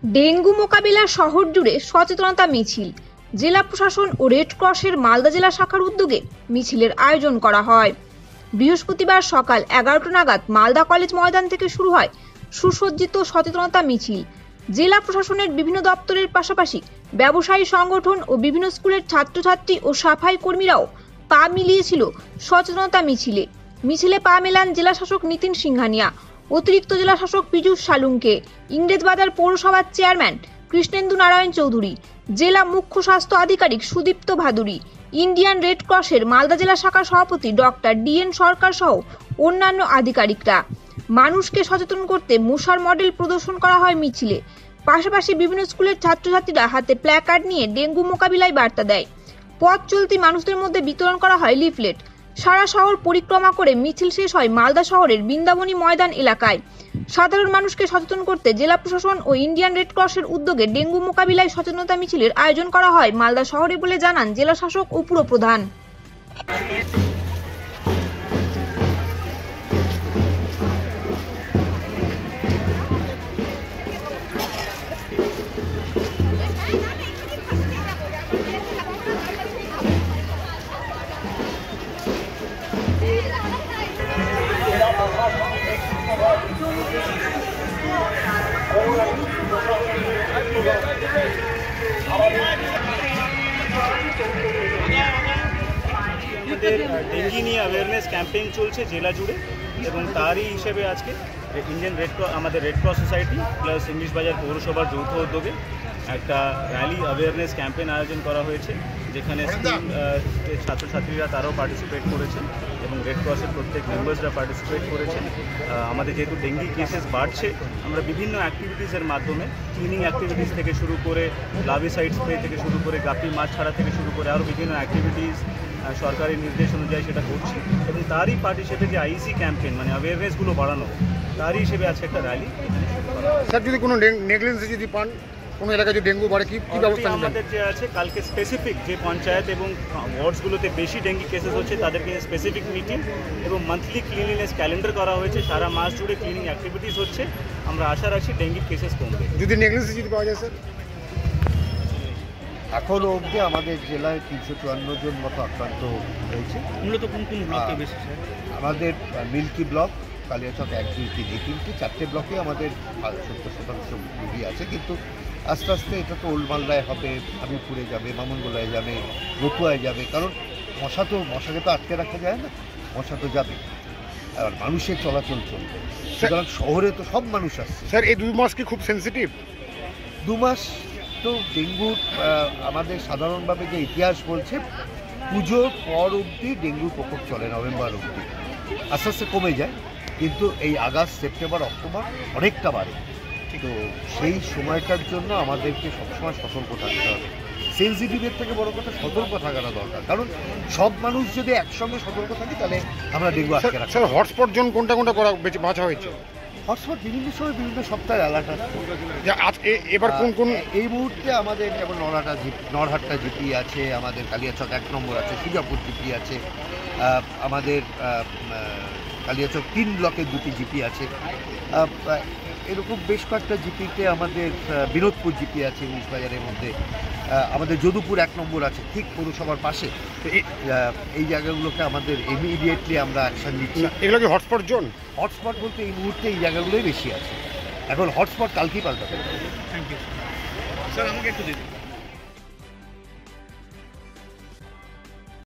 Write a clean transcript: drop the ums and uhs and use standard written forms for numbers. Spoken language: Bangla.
ডেঙ্গু মোকাবিলা শহর জুড়ে সচেতনতা মিছিল। জেলা প্রশাসন ও রেড ক্রসের মালদা জেলা শাখার উদ্যোগে মিছিলের আয়োজন করা হয়। বৃহস্পতিবার সকাল 11টা নাগাদ মালদা কলেজ ময়দান থেকে শুরু হয় সুসজ্জিত সচেতনতা মিছিল। জেলা প্রশাসনের বিভিন্ন দপ্তরের পাশাপাশি ব্যবসায়ী সংগঠন ও বিভিন্ন স্কুলের ছাত্রছাত্রী ও সাফাই কর্মীরাও পা মিলিয়েছিল সচেতনতা মিছিলে। মিছিলে পা মেলান জেলা শাসক নিতিন সিংহানিয়া, অতিরিক্ত জেলা শাসক পীযূষ সালুঙ্কে, ইংরেজবাজার পৌরসভার চেয়ারম্যান কৃষ্ণেন্দু নারায়ণ চৌধুরী, জেলা মুখ্য স্বাস্থ্য আধিকারিক সুদীপ্ত ভাদুরী, ইন্ডিয়ান রেড ক্রসের মালদা জেলা শাখার সভাপতি ডক্টর DN সরকার সহ অন্যান্য আধিকারিকরা। মানুষকে সচেতন করতে মশার মডেল প্রদর্শন করা হয় মিছিলে। পাশাপাশি বিভিন্ন স্কুলের ছাত্রছাত্রীরা হাতে প্ল্যাকার্ড নিয়ে ডেঙ্গু মোকাবিলায় বার্তা দেয়। পথ চলতি মানুষদের মধ্যে বিতরণ করা হয় লিফলেট। সারা শহর পরিক্রমা করে মিছিল শেষ হয় মালদা শহরের বৃন্দাবনী ময়দান এলাকায়। সাধারণ মানুষকে সচেতন করতে জেলা প্রশাসন ও ইন্ডিয়ান রেড ক্রসের উদ্যোগে ডেঙ্গু মোকাবিলায় সচেতনতা মিছিলের আয়োজন করা হয় মালদা শহরে বলে জানান জেলা শাসক ও পুরপ্রধান। ডেঙ্গি নিয়ে অ্যাওয়ারনেস ক্যাম্পেইন চলছে জেলা জুড়ে এবং তারই হিসেবে আজকে ইন্ডিয়ান রেড ক্রস, আমাদের red cross society plus English Bazar পৌরসভার যৌথ উদ্যোগে একটা র্যালি অ্যাওয়ারনেস ক্যাম্পেইন আয়োজন করা হয়েছে, যেখানে স্কুল ছাত্রছাত্রীরা তারাও পার্টিসিপেট করেছেন এবং রেড ক্রসের প্রত্যেক মেম্বার্সরা পার্টিসিপেট করেছেন। আমাদের যেহেতু ডেঙ্গি কেসেস বাড়ছে, আমরা বিভিন্ন অ্যাক্টিভিটিসের মাধ্যমে ক্লিনিং অ্যাক্টিভিটিস থেকে শুরু করে লার্ভিসাইড স্প্রে থেকে শুরু করে গাপ্পি মাছ ছাড়া থেকে শুরু করে আরও বিভিন্ন অ্যাক্টিভিটিস সরকারি নির্দেশ অনুযায়ী সেটা করছি এবং তারই পার্ট হিসেবে যে IEC ক্যাম্পেইন মানে অ্যাওয়ারনেসগুলো বাড়ানো, তারই হিসেবে আছে একটা র্যালি। স্যার, যদি কোনো নেগলিজেন্সি যদি পান কোনো এলাকায় যদি ডেঙ্গু বাড়ে কি ব্যবস্থা নেবেন? আমাদের যে আছে কালকে স্পেসিফিক যে পঞ্চায়েত এবং ওয়ার্ডসগুলোতে বেশি ডেঙ্গি কেসেস হচ্ছে তাদেরকে স্পেসিফিক মিটিং এবং মান্থলি ক্লিনলিনেস ক্যালেন্ডার করা হয়েছে। সারা মাস জুড়ে ক্লিনিং অ্যাক্টিভিটিস হচ্ছে। আমরা আশা রাখছি ডেঙ্গি কেসেস কমবে। যদি নেগলিজেন্সি যদি পাওয়া যায় স্যার? এখনও অবধি আমাদের জেলায় 354 জন মতো আক্রান্ত হয়েছে। মূলত কোন কোন ব্লকে বেশি? আমাদের মিল্কি ব্লক, কালিয়াচক 1, 2, 3 এই 4টে ব্লকে আমাদের 70% রোগী আছে, কিন্তু আস্তে আস্তে এটা তো ওল্ড মালদায় হবে, হাবিবপুরে যাবে, মামুনগোলায় যাবে, রতুয়ায় যাবে, কারণ মশাকে তো আটকে রাখা যায় না, মশা তো যাবে আর মানুষের চলাচল চলবে। সুতরাং শহরে তো সব মানুষ আসছে। স্যার, এই 2 মাস কি খুব সেন্সিটিভ? 2 মাস তো ডেঙ্গুর আমাদের সাধারণভাবে যে ইতিহাস বলছে, পুজোর পর অবধি ডেঙ্গুর প্রকোপ চলে, নভেম্বর অবধি আস্তে আস্তে কমে যায়, কিন্তু এই আগস্ট, সেপ্টেম্বর, অক্টোবর অনেকটা বাড়ে। তো সেই সময়টার জন্য আমাদেরকে সবসময় সতর্ক থাকতে হবে। সেন্সিটিভের থেকে বড় কথা সতর্ক থাকাটা দরকার, কারণ সব মানুষ যদি একসঙ্গে সতর্ক থাকে তাহলে আমরা ডেঙ্গু আটকে রাখি। স্যার, হটস্পট জোন কোনটা বাছা হয়েছে? হটস্পট বিভিন্ন সময় বিভিন্ন সপ্তাহে অ্যালার্ট আসছে। এবার কোন এই মুহূর্তে আমাদের যেমন নরহাট্টা জিপি আছে, আমাদের কালিয়াচক 1 নম্বর আছে, সুজাপুর জিপি আছে, আমাদের কালিয়াচক 3 ব্লকের 2টি জিপি আছে, এরকম বেশ কয়েকটা জিপিতে আমাদের বিনোদপুর জিপি আছে ইংলিশবাজারের মধ্যে, আমাদের যদুপুর 1 নম্বর আছে ঠিক পৌরসভার পাশে। তো এই জায়গাগুলোকে আমাদের ইমিডিয়েটলি আমরা অ্যাকশন নিচ্ছি। এগুলো কি হটস্পট জোন? হটস্পট বলতে এই মুহূর্তে এই জায়গাগুলোই বেশি আছে, এখন হটস্পট কালকেই পাল্টাতে। থ্যাংক ইউ স্যার, আমাকে একটু দিন।